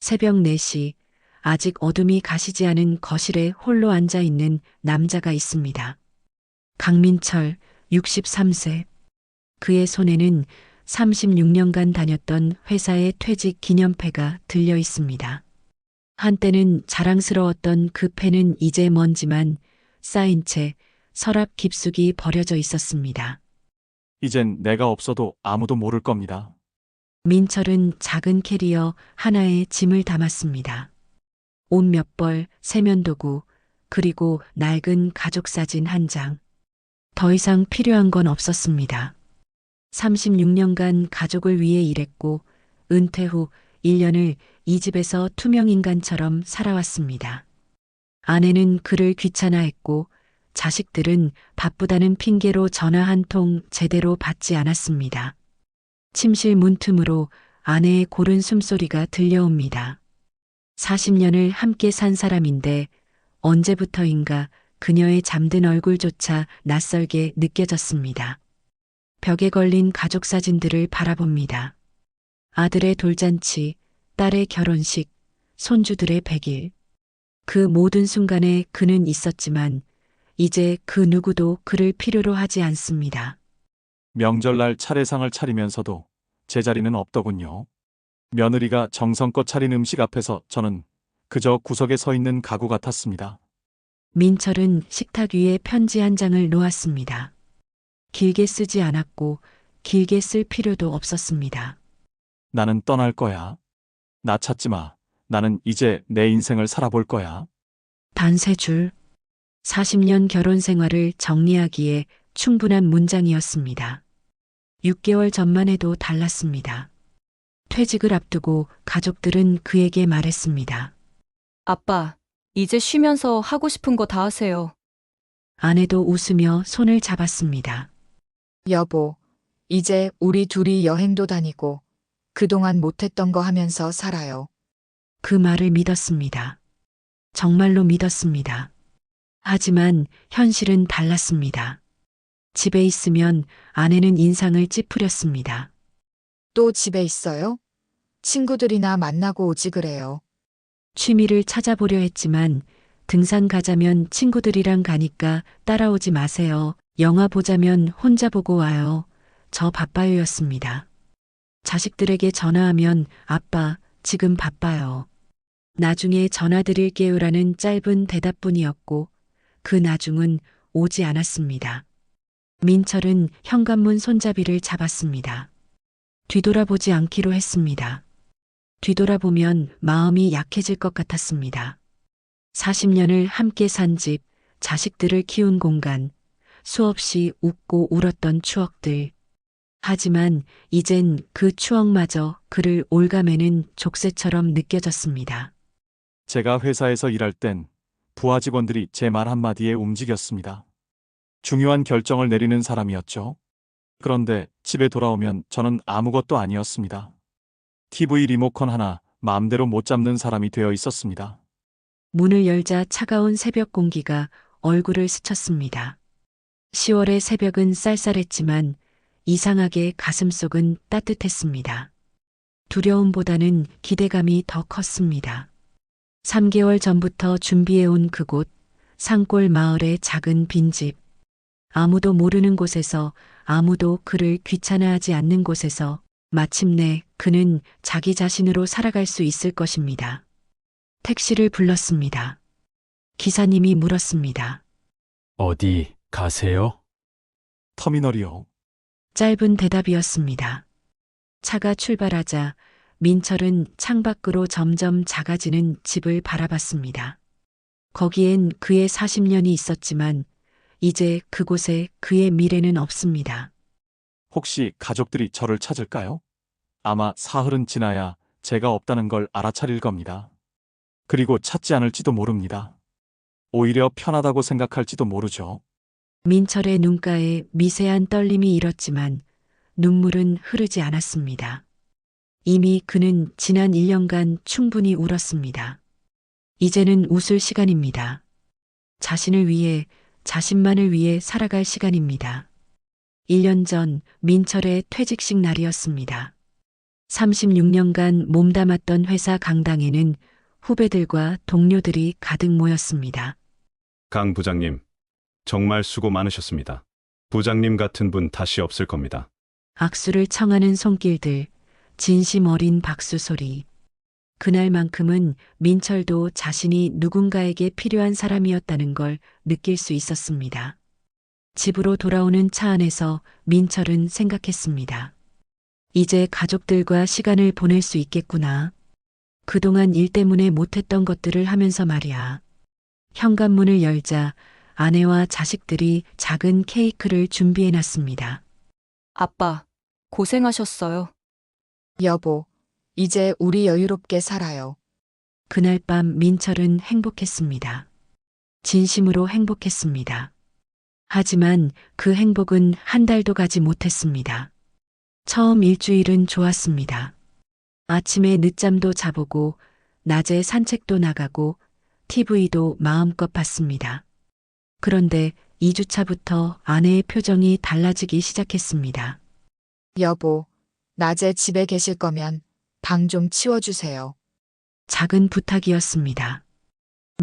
새벽 4시, 아직 어둠이 가시지 않은 거실에 홀로 앉아 있는 남자가 있습니다. 강민철, 63세. 그의 손에는 36년간 다녔던 회사의 퇴직 기념패가 들려 있습니다. 한때는 자랑스러웠던 그 패는 이제 먼지만 쌓인 채 서랍 깊숙이 버려져 있었습니다. 이젠 내가 없어도 아무도 모를 겁니다. 민철은 작은 캐리어 하나에 짐을 담았습니다. 옷 몇 벌, 세면도구, 그리고 낡은 가족 사진 한 장. 더 이상 필요한 건 없었습니다. 36년간 가족을 위해 일했고 은퇴 후 1년을 이 집에서 투명인간처럼 살아왔습니다. 아내는 그를 귀찮아했고 자식들은 바쁘다는 핑계로 전화 한 통 제대로 받지 않았습니다. 침실 문틈으로 아내의 고른 숨소리가 들려옵니다. 40년을 함께 산 사람인데 언제부터인가 그녀의 잠든 얼굴조차 낯설게 느껴졌습니다. 벽에 걸린 가족 사진들을 바라봅니다. 아들의 돌잔치, 딸의 결혼식, 손주들의 100일. 그 모든 순간에 그는 있었지만 이제 그 누구도 그를 필요로 하지 않습니다. 명절날 차례상을 차리면서도 제자리는 없더군요. 며느리가 정성껏 차린 음식 앞에서 저는 그저 구석에 서 있는 가구 같았습니다. 민철은 식탁 위에 편지 한 장을 놓았습니다. 길게 쓰지 않았고 길게 쓸 필요도 없었습니다. 나는 떠날 거야. 나 찾지 마. 나는 이제 내 인생을 살아볼 거야. 단 3줄. 40년 결혼 생활을 정리하기에 충분한 문장이었습니다. 6개월 전만 해도 달랐습니다. 퇴직을 앞두고 가족들은 그에게 말했습니다. 아빠, 이제 쉬면서 하고 싶은 거 다 하세요. 아내도 웃으며 손을 잡았습니다. 여보, 이제 우리 둘이 여행도 다니고 그동안 못했던 거 하면서 살아요. 그 말을 믿었습니다. 정말로 믿었습니다. 하지만 현실은 달랐습니다. 집에 있으면 아내는 인상을 찌푸렸습니다. 또 집에 있어요? 친구들이나 만나고 오지 그래요. 취미를 찾아보려 했지만 등산 가자면 친구들이랑 가니까 따라오지 마세요. 영화 보자면 혼자 보고 와요. 저 바빠요였습니다. 자식들에게 전화하면 아빠, 지금 바빠요. 나중에 전화 드릴게요라는 짧은 대답뿐이었고 그 나중은 오지 않았습니다. 민철은 현관문 손잡이를 잡았습니다. 뒤돌아보지 않기로 했습니다. 뒤돌아보면 마음이 약해질 것 같았습니다. 40년을 함께 산 집, 자식들을 키운 공간, 수없이 웃고 울었던 추억들. 하지만 이젠 그 추억마저 그를 올가매는 족쇄처럼 느껴졌습니다. 제가 회사에서 일할 땐 부하 직원들이 제 말 한마디에 움직였습니다. 중요한 결정을 내리는 사람이었죠. 그런데 집에 돌아오면 저는 아무것도 아니었습니다. TV 리모컨 하나 마음대로 못 잡는 사람이 되어 있었습니다. 문을 열자 차가운 새벽 공기가 얼굴을 스쳤습니다. 10월의 새벽은 쌀쌀했지만 이상하게 가슴속은 따뜻했습니다. 두려움보다는 기대감이 더 컸습니다. 3개월 전부터 준비해온 그곳, 산골 마을의 작은 빈집. 아무도 모르는 곳에서, 아무도 그를 귀찮아하지 않는 곳에서 마침내 그는 자기 자신으로 살아갈 수 있을 것입니다. 택시를 불렀습니다. 기사님이 물었습니다. 어디 가세요? 터미널이요. 짧은 대답이었습니다. 차가 출발하자 민철은 창밖으로 점점 작아지는 집을 바라봤습니다. 거기엔 그의 40년이 있었지만 이제 그곳에 그의 미래는 없습니다. 혹시 가족들이 저를 찾을까요? 아마 사흘은 지나야 제가 없다는 걸 알아차릴 겁니다. 그리고 찾지 않을지도 모릅니다. 오히려 편하다고 생각할지도 모르죠. 민철의 눈가에 미세한 떨림이 일었지만 눈물은 흐르지 않았습니다. 이미 그는 지난 1년간 충분히 울었습니다. 이제는 웃을 시간입니다. 자신을 위해, 자신만을 위해 살아갈 시간입니다. 1년 전 민철의 퇴직식 날이었습니다. 36년간 몸담았던 회사 강당에는 후배들과 동료들이 가득 모였습니다. 강 부장님, 정말 수고 많으셨습니다. 부장님 같은 분 다시 없을 겁니다. 악수를 청하는 손길들, 진심 어린 박수 소리. 그날만큼은 민철도 자신이 누군가에게 필요한 사람이었다는 걸 느낄 수 있었습니다. 집으로 돌아오는 차 안에서 민철은 생각했습니다. 이제 가족들과 시간을 보낼 수 있겠구나. 그동안 일 때문에 못했던 것들을 하면서 말이야. 현관문을 열자 아내와 자식들이 작은 케이크를 준비해 놨습니다. 아빠, 고생하셨어요. 여보, 이제 우리 여유롭게 살아요. 그날 밤 민철은 행복했습니다. 진심으로 행복했습니다. 하지만 그 행복은 한 달도 가지 못했습니다. 처음 일주일은 좋았습니다. 아침에 늦잠도 자보고 낮에 산책도 나가고 TV도 마음껏 봤습니다. 그런데 2주차부터 아내의 표정이 달라지기 시작했습니다. 여보, 낮에 집에 계실 거면 방 좀 치워주세요. 작은 부탁이었습니다.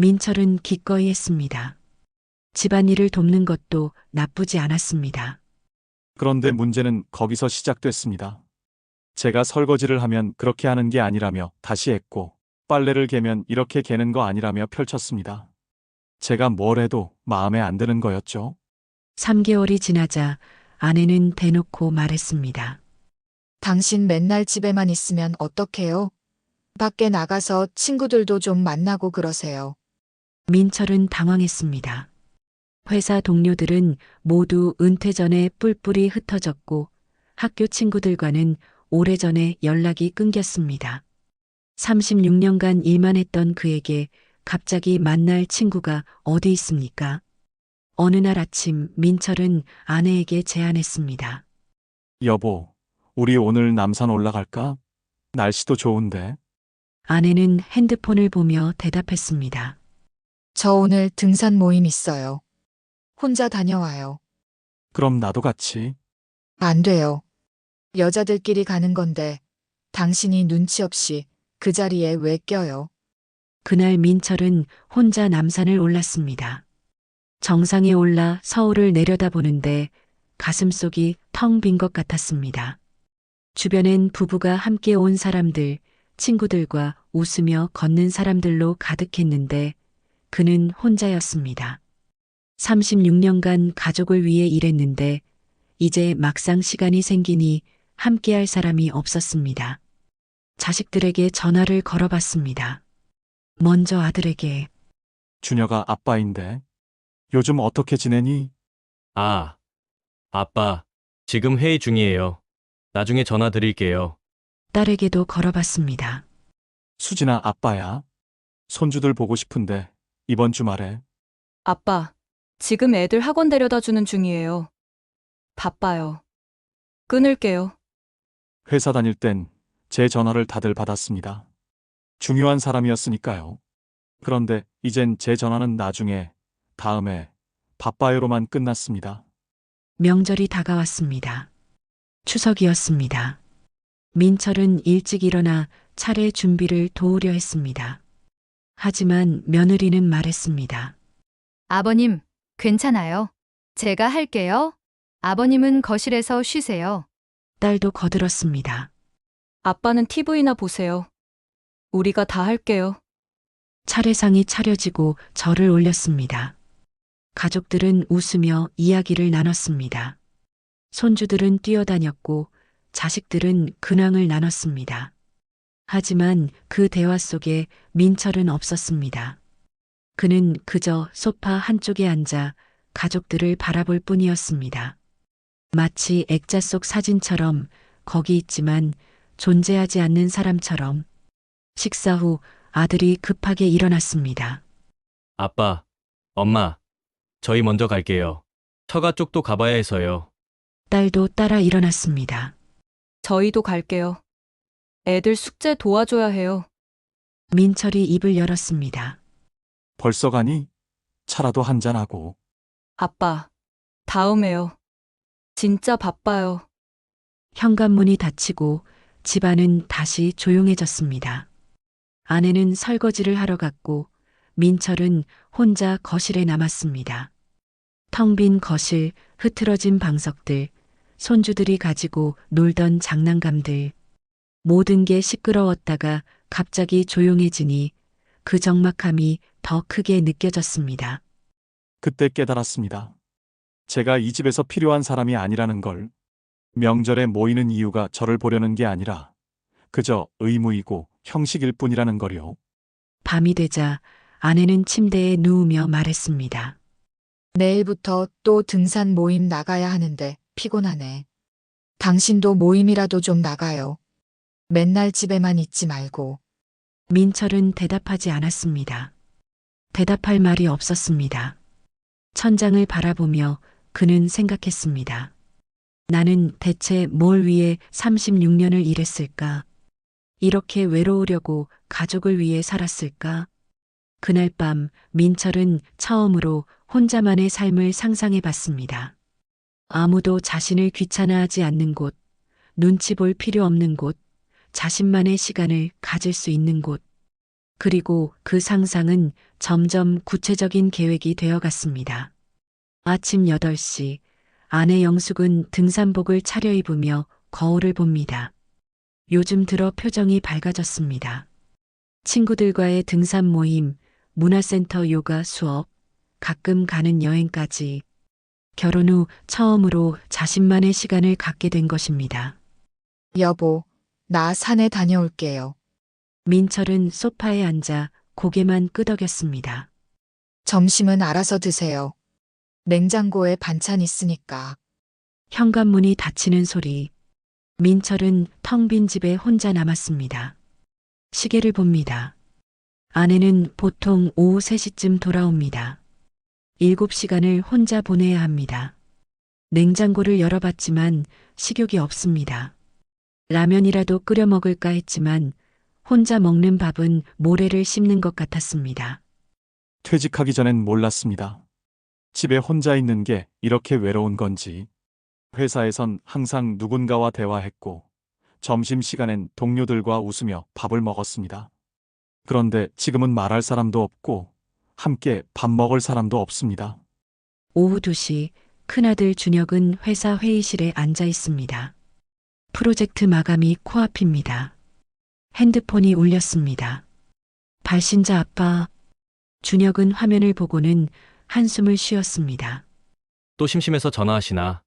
민철은 기꺼이 했습니다. 집안일을 돕는 것도 나쁘지 않았습니다. 그런데 문제는 거기서 시작됐습니다. 제가 설거지를 하면 그렇게 하는 게 아니라며 다시 했고, 빨래를 개면 이렇게 개는 거 아니라며 펼쳤습니다. 제가 뭘 해도 마음에 안 드는 거였죠. 3개월이 지나자 아내는 대놓고 말했습니다. 당신 맨날 집에만 있으면 어떡해요? 밖에 나가서 친구들도 좀 만나고 그러세요. 민철은 당황했습니다. 회사 동료들은 모두 은퇴 전에 뿔뿔이 흩어졌고 학교 친구들과는 오래전에 연락이 끊겼습니다. 36년간 일만 했던 그에게 갑자기 만날 친구가 어디 있습니까? 어느 날 아침 민철은 아내에게 제안했습니다. 여보, 우리 오늘 남산 올라갈까? 날씨도 좋은데. 아내는 핸드폰을 보며 대답했습니다. 저 오늘 등산 모임 있어요. 혼자 다녀와요. 그럼 나도 같이. 안 돼요. 여자들끼리 가는 건데 당신이 눈치 없이 그 자리에 왜 껴요? 그날 민철은 혼자 남산을 올랐습니다. 정상에 올라 서울을 내려다보는데 가슴속이 텅 빈 것 같았습니다. 주변엔 부부가 함께 온 사람들, 친구들과 웃으며 걷는 사람들로 가득했는데 그는 혼자였습니다. 36년간 가족을 위해 일했는데 이제 막상 시간이 생기니 함께할 사람이 없었습니다. 자식들에게 전화를 걸어봤습니다. 먼저 아들에게 준혁아 아빠인데. 요즘 어떻게 지내니? 아, 아빠, 지금 회의 중이에요. 나중에 전화 드릴게요. 딸에게도 걸어봤습니다. 수진아 아빠야. 손주들 보고 싶은데 이번 주말에. 아빠, 지금 애들 학원 데려다 주는 중이에요. 바빠요. 끊을게요. 회사 다닐 땐 제 전화를 다들 받았습니다. 중요한 사람이었으니까요. 그런데 이젠 제 전화는 나중에, 다음에, 바빠요로만 끝났습니다. 명절이 다가왔습니다. 추석이었습니다. 민철은 일찍 일어나 차례 준비를 도우려 했습니다. 하지만 며느리는 말했습니다. 아버님, 괜찮아요. 제가 할게요. 아버님은 거실에서 쉬세요. 딸도 거들었습니다. 아빠는 TV나 보세요. 우리가 다 할게요. 차례상이 차려지고 절을 올렸습니다. 가족들은 웃으며 이야기를 나눴습니다. 손주들은 뛰어다녔고 자식들은 근황을 나눴습니다. 하지만 그 대화 속에 민철은 없었습니다. 그는 그저 소파 한쪽에 앉아 가족들을 바라볼 뿐이었습니다. 마치 액자 속 사진처럼 거기 있지만 존재하지 않는 사람처럼. 식사 후 아들이 급하게 일어났습니다. 아빠, 엄마, 저희 먼저 갈게요. 처가 쪽도 가봐야 해서요. 딸도 따라 일어났습니다. 저희도 갈게요. 애들 숙제 도와줘야 해요. 민철이 입을 열었습니다. 벌써 가니? 차라도 한잔하고. 아빠, 다음에요. 진짜 바빠요. 현관문이 닫히고 집안은 다시 조용해졌습니다. 아내는 설거지를 하러 갔고 민철은 혼자 거실에 남았습니다. 텅 빈 거실, 흐트러진 방석들, 손주들이 가지고 놀던 장난감들. 모든 게 시끄러웠다가 갑자기 조용해지니 그 적막함이 더 크게 느껴졌습니다. 그때 깨달았습니다. 제가 이 집에서 필요한 사람이 아니라는 걸. 명절에 모이는 이유가 저를 보려는 게 아니라 그저 의무이고 형식일 뿐이라는 걸요. 밤이 되자 아내는 침대에 누우며 말했습니다. 내일부터 또 등산 모임 나가야 하는데 피곤하네. 당신도 모임이라도 좀 나가요. 맨날 집에만 있지 말고. 민철은 대답하지 않았습니다. 대답할 말이 없었습니다. 천장을 바라보며 그는 생각했습니다. 나는 대체 뭘 위해 36년을 일했을까? 이렇게 외로우려고 가족을 위해 살았을까? 그날 밤 민철은 처음으로 혼자만의 삶을 상상해 봤습니다. 아무도 자신을 귀찮아하지 않는 곳, 눈치 볼 필요 없는 곳, 자신만의 시간을 가질 수 있는 곳. 그리고 그 상상은 점점 구체적인 계획이 되어 갔습니다. 아침 8시, 아내 영숙은 등산복을 차려입으며 거울을 봅니다. 요즘 들어 표정이 밝아졌습니다. 친구들과의 등산 모임, 문화센터 요가 수업, 가끔 가는 여행까지. 결혼 후 처음으로 자신만의 시간을 갖게 된 것입니다. 여보, 나 산에 다녀올게요. 민철은 소파에 앉아 고개만 끄덕였습니다. 점심은 알아서 드세요. 냉장고에 반찬 있으니까. 현관문이 닫히는 소리. 민철은 텅 빈 집에 혼자 남았습니다. 시계를 봅니다. 아내는 보통 오후 3시쯤 돌아옵니다. 7시간을 혼자 보내야 합니다. 냉장고를 열어봤지만 식욕이 없습니다. 라면이라도 끓여 먹을까 했지만 혼자 먹는 밥은 모래를 씹는 것 같았습니다. 퇴직하기 전엔 몰랐습니다. 집에 혼자 있는 게 이렇게 외로운 건지. 회사에선 항상 누군가와 대화했고 점심시간엔 동료들과 웃으며 밥을 먹었습니다. 그런데 지금은 말할 사람도 없고 함께 밥 먹을 사람도 없습니다. 오후 2시 큰아들 준혁은 회사 회의실에 앉아 있습니다. 프로젝트 마감이 코앞입니다. 핸드폰이 울렸습니다. 발신자 아빠. 준혁은 화면을 보고는 한숨을 쉬었습니다. 또 심심해서 전화하시나?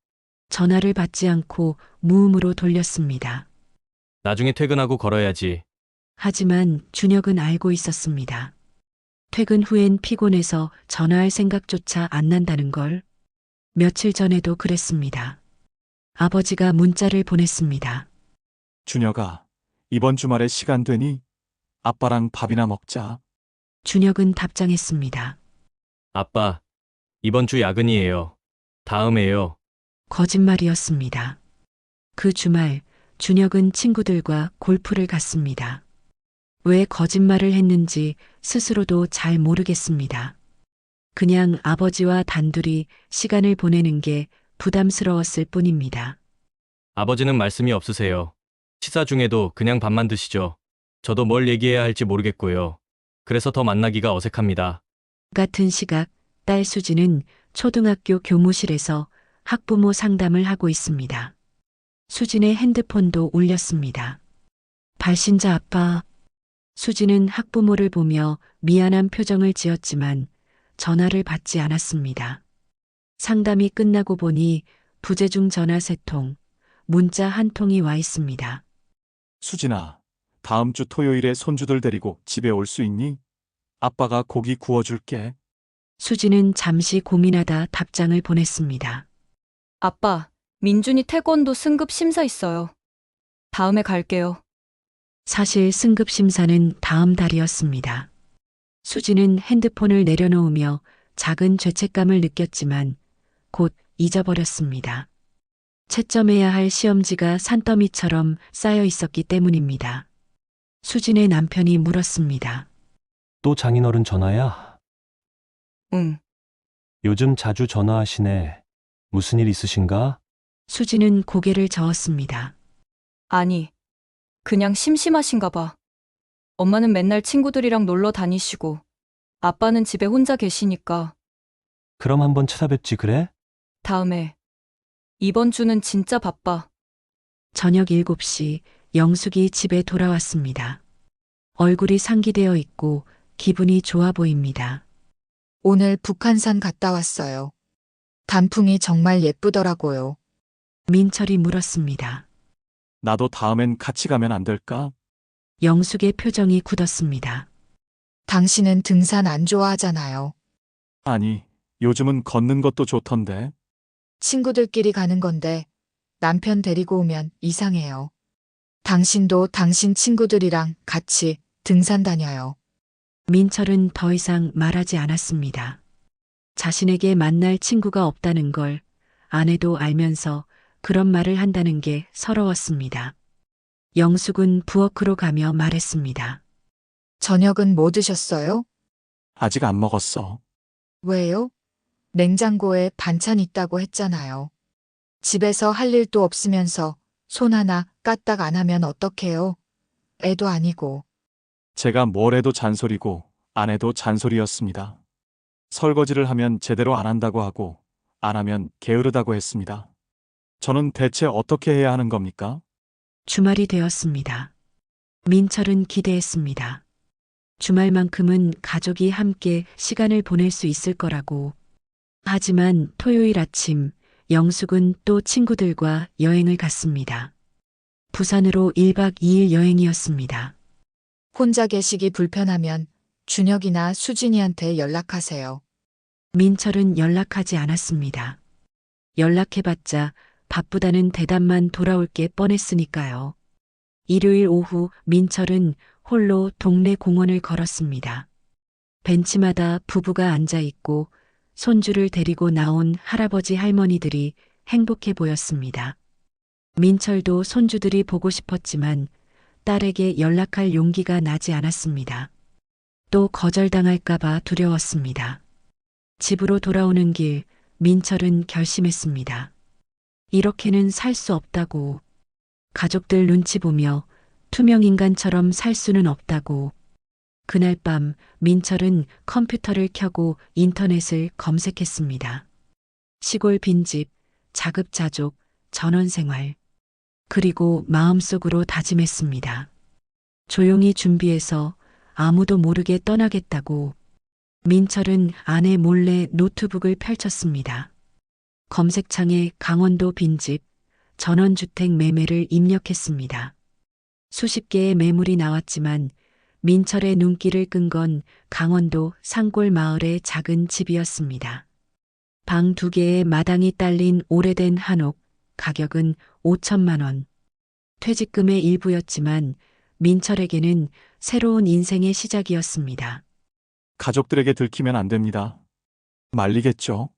전화를 받지 않고 무음으로 돌렸습니다. 나중에 퇴근하고 걸어야지. 하지만 준혁은 알고 있었습니다. 퇴근 후엔 피곤해서 전화할 생각조차 안 난다는 걸. 며칠 전에도 그랬습니다. 아버지가 문자를 보냈습니다. 준혁아, 이번 주말에 시간 되니? 아빠랑 밥이나 먹자. 준혁은 답장했습니다. 아빠, 이번 주 야근이에요. 다음에요. 거짓말이었습니다. 그 주말 준혁은 친구들과 골프를 갔습니다. 왜 거짓말을 했는지 스스로도 잘 모르겠습니다. 그냥 아버지와 단둘이 시간을 보내는 게 부담스러웠을 뿐입니다. 아버지는 말씀이 없으세요. 식사 중에도 그냥 밥만 드시죠. 저도 뭘 얘기해야 할지 모르겠고요. 그래서 더 만나기가 어색합니다. 같은 시각 딸 수지는 초등학교 교무실에서 학부모 상담을 하고 있습니다. 수진의 핸드폰도 울렸습니다. 발신자 아빠. 수진은 학부모를 보며 미안한 표정을 지었지만 전화를 받지 않았습니다. 상담이 끝나고 보니 부재중 전화 3통, 문자 1통이 와 있습니다. 수진아, 다음 주 토요일에 손주들 데리고 집에 올 수 있니? 아빠가 고기 구워줄게. 수진은 잠시 고민하다 답장을 보냈습니다. 아빠, 민준이 태권도 승급 심사 있어요. 다음에 갈게요. 사실 승급 심사는 다음 달이었습니다. 수진은 핸드폰을 내려놓으며 작은 죄책감을 느꼈지만 곧 잊어버렸습니다. 채점해야 할 시험지가 산더미처럼 쌓여 있었기 때문입니다. 수진의 남편이 물었습니다. 또 장인어른 전화야? 응. 요즘 자주 전화하시네. 무슨 일 있으신가? 수진은 고개를 저었습니다. 아니, 그냥 심심하신가 봐. 엄마는 맨날 친구들이랑 놀러 다니시고, 아빠는 집에 혼자 계시니까, 그럼 한번 찾아뵙지 그래? 다음에. 이번 주는 진짜 바빠. 저녁 7시 영숙이 집에 돌아왔습니다. 얼굴이 상기되어 있고 기분이 좋아 보입니다. 오늘 북한산 갔다 왔어요. 단풍이 정말 예쁘더라고요. 민철이 물었습니다. 나도 다음엔 같이 가면 안 될까? 영숙의 표정이 굳었습니다. 당신은 등산 안 좋아하잖아요. 아니, 요즘은 걷는 것도 좋던데. 친구들끼리 가는 건데 남편 데리고 오면 이상해요. 당신도 당신 친구들이랑 같이 등산 다녀요. 민철은 더 이상 말하지 않았습니다. 자신에게 만날 친구가 없다는 걸 아내도 알면서 그런 말을 한다는 게 서러웠습니다. 영숙은 부엌으로 가며 말했습니다. 저녁은 뭐 드셨어요? 아직 안 먹었어. 왜요? 냉장고에 반찬 있다고 했잖아요. 집에서 할 일도 없으면서 손 하나 까딱 안 하면 어떡해요? 애도 아니고. 제가 뭘 해도 잔소리고 안 해도 잔소리였습니다. 설거지를 하면 제대로 안 한다고 하고 안 하면 게으르다고 했습니다. 저는 대체 어떻게 해야 하는 겁니까? 주말이 되었습니다. 민철은 기대했습니다. 주말만큼은 가족이 함께 시간을 보낼 수 있을 거라고. 하지만 토요일 아침 영숙은 또 친구들과 여행을 갔습니다. 부산으로 1박 2일 여행이었습니다. 혼자 계시기 불편하면 준혁이나 수진이한테 연락하세요. 민철은 연락하지 않았습니다. 연락해봤자 바쁘다는 대답만 돌아올 게 뻔했으니까요. 일요일 오후 민철은 홀로 동네 공원을 걸었습니다. 벤치마다 부부가 앉아 있고 손주를 데리고 나온 할아버지 할머니들이 행복해 보였습니다. 민철도 손주들이 보고 싶었지만 딸에게 연락할 용기가 나지 않았습니다. 또 거절당할까봐 두려웠습니다. 집으로 돌아오는 길 민철은 결심했습니다. 이렇게는 살 수 없다고. 가족들 눈치 보며 투명인간처럼 살 수는 없다고. 그날 밤 민철은 컴퓨터를 켜고 인터넷을 검색했습니다. 시골 빈집, 자급자족, 전원생활. 그리고 마음속으로 다짐했습니다. 조용히 준비해서 아무도 모르게 떠나겠다고. 민철은 아내 몰래 노트북을 펼쳤습니다. 검색창에 강원도 빈집, 전원주택 매매를 입력했습니다. 수십 개의 매물이 나왔지만 민철의 눈길을 끈 건 강원도 산골 마을의 작은 집이었습니다. 방 2개에 마당이 딸린 오래된 한옥, 가격은 5천만 원. 퇴직금의 일부였지만 민철에게는 새로운 인생의 시작이었습니다. 가족들에게 들키면 안 됩니다. 말리겠죠?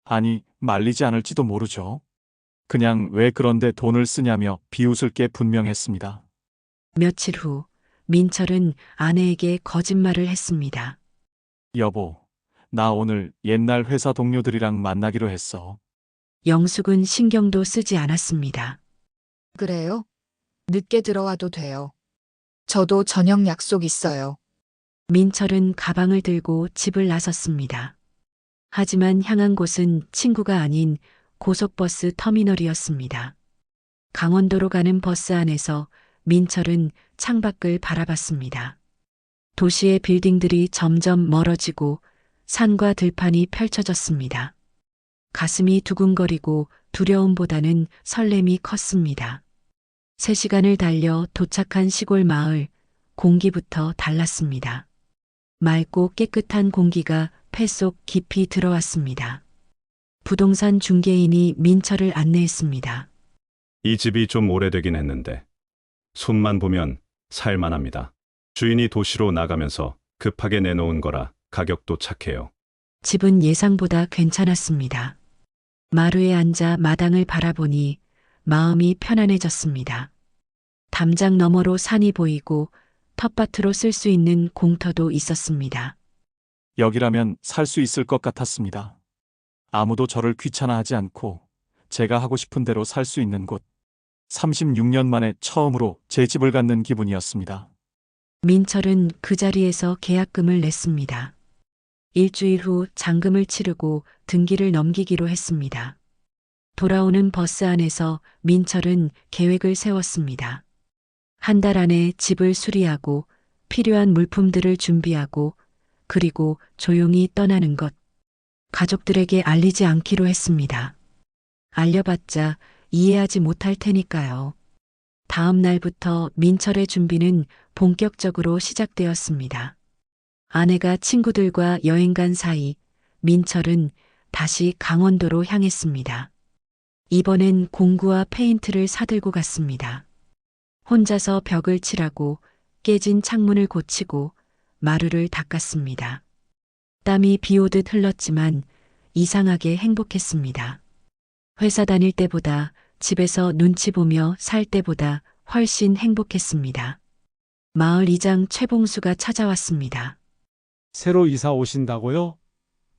아니, 말리지 않을지도 모르죠. 그냥 왜 그런데 돈을 쓰냐며 비웃을 게 분명했습니다. 며칠 후 민철은 아내에게 거짓말을 했습니다. 여보, 나 오늘 옛날 회사 동료들이랑 만나기로 했어. 영숙은 신경도 쓰지 않았습니다. 그래요? 늦게 들어와도 돼요. 저도 저녁 약속 있어요. 민철은 가방을 들고 집을 나섰습니다. 하지만 향한 곳은 친구가 아닌 고속버스 터미널이었습니다. 강원도로 가는 버스 안에서 민철은 창밖을 바라봤습니다. 도시의 빌딩들이 점점 멀어지고 산과 들판이 펼쳐졌습니다. 가슴이 두근거리고 두려움보다는 설렘이 컸습니다. 3시간을 달려 도착한 시골 마을, 공기부터 달랐습니다. 맑고 깨끗한 공기가 폐 속 깊이 들어왔습니다. 부동산 중개인이 민철을 안내했습니다. 이 집이 좀 오래되긴 했는데 손만 보면 살만합니다. 주인이 도시로 나가면서 급하게 내놓은 거라 가격도 착해요. 집은 예상보다 괜찮았습니다. 마루에 앉아 마당을 바라보니 마음이 편안해졌습니다. 담장 너머로 산이 보이고 텃밭으로 쓸 수 있는 공터도 있었습니다. 여기라면 살 수 있을 것 같았습니다. 아무도 저를 귀찮아하지 않고 제가 하고 싶은 대로 살 수 있는 곳. 36년 만에 처음으로 제 집을 갖는 기분이었습니다. 민철은 그 자리에서 계약금을 냈습니다. 일주일 후 잔금을 치르고 등기를 넘기기로 했습니다. 돌아오는 버스 안에서 민철은 계획을 세웠습니다. 한 달 안에 집을 수리하고 필요한 물품들을 준비하고 그리고 조용히 떠나는 것. 가족들에게 알리지 않기로 했습니다. 알려봤자 이해하지 못할 테니까요. 다음 날부터 민철의 준비는 본격적으로 시작되었습니다. 아내가 친구들과 여행 간 사이 민철은 다시 강원도로 향했습니다. 이번엔 공구와 페인트를 사들고 갔습니다. 혼자서 벽을 칠하고 깨진 창문을 고치고 마루를 닦았습니다. 땀이 비 오듯 흘렀지만 이상하게 행복했습니다. 회사 다닐 때보다 집에서 눈치 보며 살 때보다 훨씬 행복했습니다. 마을 이장 최봉수가 찾아왔습니다. 새로 이사 오신다고요?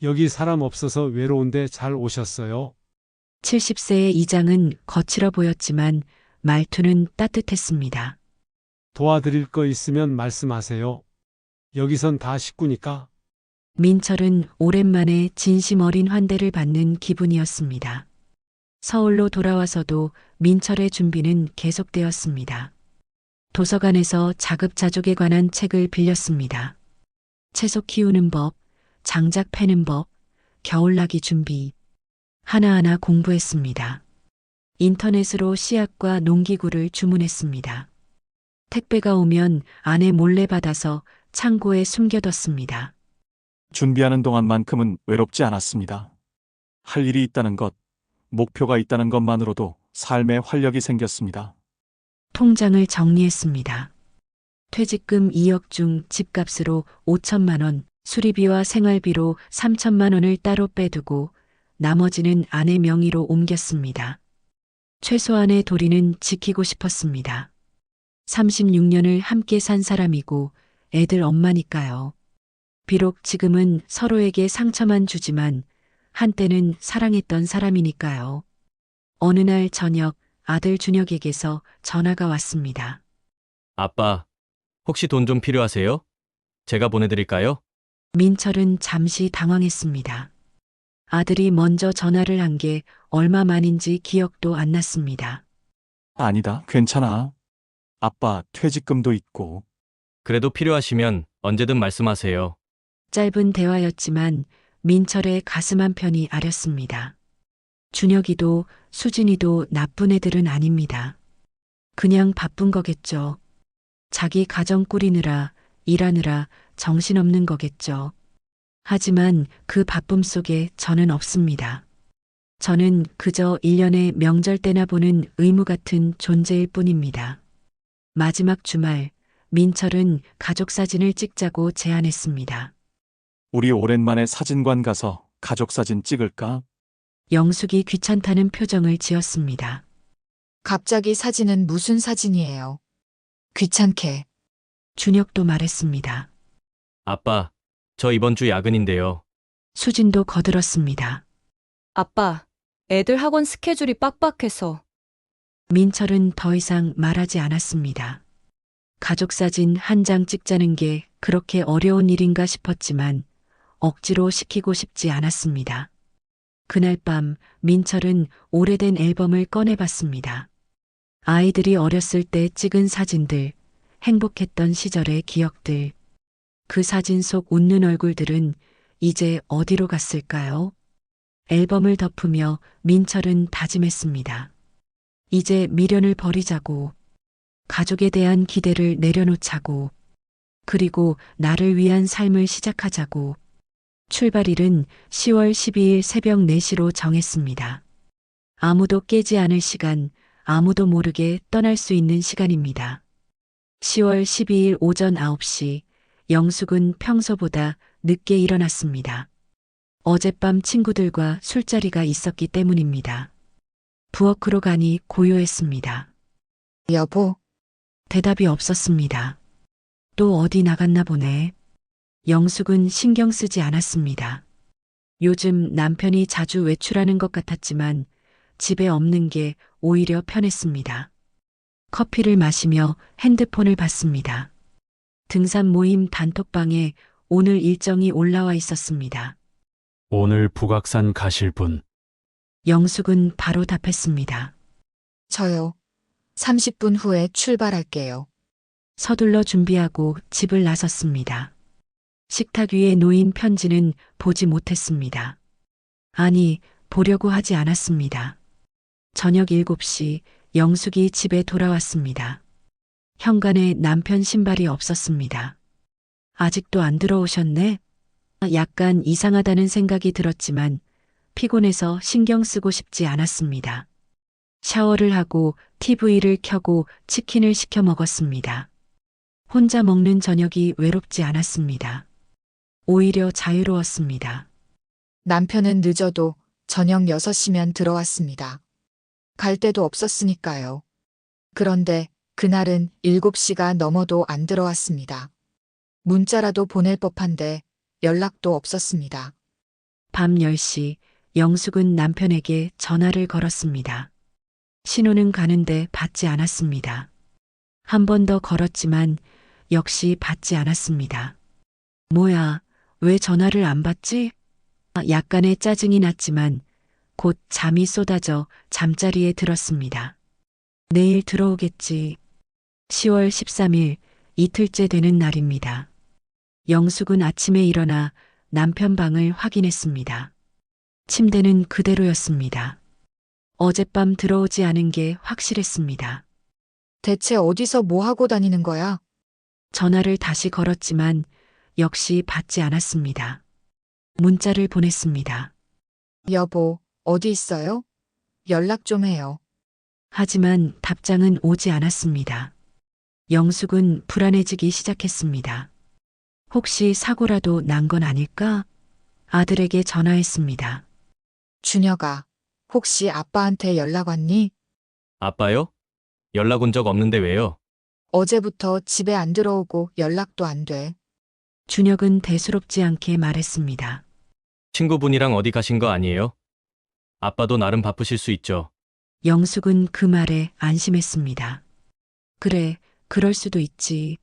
여기 사람 없어서 외로운데 잘 오셨어요. 70세의 이장은 거칠어 보였지만 말투는 따뜻했습니다. 도와드릴 거 있으면 말씀하세요. 여기선 다 식구니까. 민철은 오랜만에 진심 어린 환대를 받는 기분이었습니다. 서울로 돌아와서도 민철의 준비는 계속되었습니다. 도서관에서 자급자족에 관한 책을 빌렸습니다. 채소 키우는 법, 장작 패는 법, 겨울나기 준비. 하나하나 공부했습니다. 인터넷으로 씨앗과 농기구를 주문했습니다. 택배가 오면 아내 몰래 받아서 창고에 숨겨뒀습니다. 준비하는 동안만큼은 외롭지 않았습니다. 할 일이 있다는 것, 목표가 있다는 것만으로도 삶에 활력이 생겼습니다. 통장을 정리했습니다. 퇴직금 2억 중 집값으로 5천만 원, 수리비와 생활비로 3천만 원을 따로 빼두고 나머지는 아내 명의로 옮겼습니다. 최소한의 도리는 지키고 싶었습니다. 36년을 함께 산 사람이고 애들 엄마니까요. 비록 지금은 서로에게 상처만 주지만 한때는 사랑했던 사람이니까요. 어느 날 저녁 아들 준혁에게서 전화가 왔습니다. 아빠, 혹시 돈 좀 필요하세요? 제가 보내드릴까요? 민철은 잠시 당황했습니다. 아들이 먼저 전화를 한 게 얼마 만인지 기억도 안 났습니다. 아니다, 괜찮아. 아빠 퇴직금도 있고. 그래도 필요하시면 언제든 말씀하세요. 짧은 대화였지만 민철의 가슴 한편이 아렸습니다. 준혁이도 수진이도 나쁜 애들은 아닙니다. 그냥 바쁜 거겠죠. 자기 가정 꾸리느라 일하느라 정신없는 거겠죠. 하지만 그 바쁨 속에 저는 없습니다. 저는 그저 1년에 명절 때나 보는 의무 같은 존재일 뿐입니다. 마지막 주말 민철은 가족 사진을 찍자고 제안했습니다. 우리 오랜만에 사진관 가서 가족 사진 찍을까? 영숙이 귀찮다는 표정을 지었습니다. 갑자기 사진은 무슨 사진이에요? 귀찮게. 준혁도 말했습니다. 아빠, 저 이번 주 야근인데요. 수진도 거들었습니다. 아빠, 애들 학원 스케줄이 빡빡해서. 민철은 더 이상 말하지 않았습니다. 가족 사진 한 장 찍자는 게 그렇게 어려운 일인가 싶었지만 억지로 시키고 싶지 않았습니다. 그날 밤 민철은 오래된 앨범을 꺼내봤습니다. 아이들이 어렸을 때 찍은 사진들, 행복했던 시절의 기억들. 그 사진 속 웃는 얼굴들은 이제 어디로 갔을까요? 앨범을 덮으며 민철은 다짐했습니다. 이제 미련을 버리자고, 가족에 대한 기대를 내려놓자고, 그리고 나를 위한 삶을 시작하자고. 출발일은 10월 12일 새벽 4시로 정했습니다. 아무도 깨지 않을 시간, 아무도 모르게 떠날 수 있는 시간입니다. 10월 12일 오전 9시, 영숙은 평소보다 늦게 일어났습니다. 어젯밤 친구들과 술자리가 있었기 때문입니다. 부엌으로 가니 고요했습니다. 여보, 대답이 없었습니다. 또 어디 나갔나 보네. 영숙은 신경 쓰지 않았습니다. 요즘 남편이 자주 외출하는 것 같았지만 집에 없는 게 오히려 편했습니다. 커피를 마시며 핸드폰을 봤습니다. 등산 모임 단톡방에 오늘 일정이 올라와 있었습니다. 오늘 북악산 가실 분. 영숙은 바로 답했습니다. 저요. 30분 후에 출발할게요. 서둘러 준비하고 집을 나섰습니다. 식탁 위에 놓인 편지는 보지 못했습니다. 아니, 보려고 하지 않았습니다. 저녁 7시 영숙이 집에 돌아왔습니다. 현관에 남편 신발이 없었습니다. 아직도 안 들어오셨네? 약간 이상하다는 생각이 들었지만 피곤해서 신경 쓰고 싶지 않았습니다. 샤워를 하고 TV를 켜고 치킨을 시켜 먹었습니다. 혼자 먹는 저녁이 외롭지 않았습니다. 오히려 자유로웠습니다. 남편은 늦어도 저녁 6시면 들어왔습니다. 갈 데도 없었으니까요. 그런데 그날은 7시가 넘어도 안 들어왔습니다. 문자라도 보낼 법한데 연락도 없었습니다. 밤 10시 영숙은 남편에게 전화를 걸었습니다. 신호는 가는데 받지 않았습니다. 한 번 더 걸었지만 역시 받지 않았습니다. 뭐야, 왜 전화를 안 받지? 약간의 짜증이 났지만 곧 잠이 쏟아져 잠자리에 들었습니다. 내일 들어오겠지. 10월 13일 이틀째 되는 날입니다. 영숙은 아침에 일어나 남편 방을 확인했습니다. 침대는 그대로였습니다. 어젯밤 들어오지 않은 게 확실했습니다. 대체 어디서 뭐 하고 다니는 거야? 전화를 다시 걸었지만 역시 받지 않았습니다. 문자를 보냈습니다. 여보, 어디 있어요? 연락 좀 해요. 하지만 답장은 오지 않았습니다. 영숙은 불안해지기 시작했습니다. 혹시 사고라도 난 건 아닐까? 아들에게 전화했습니다. 준혁아, 혹시 아빠한테 연락 왔니? 아빠요? 연락 온 적 없는데 왜요? 어제부터 집에 안 들어오고 연락도 안 돼. 준혁은 대수롭지 않게 말했습니다. 친구분이랑 어디 가신 거 아니에요? 아빠도 나름 바쁘실 수 있죠. 영숙은 그 말에 안심했습니다. 그래, 그럴 수도 있지.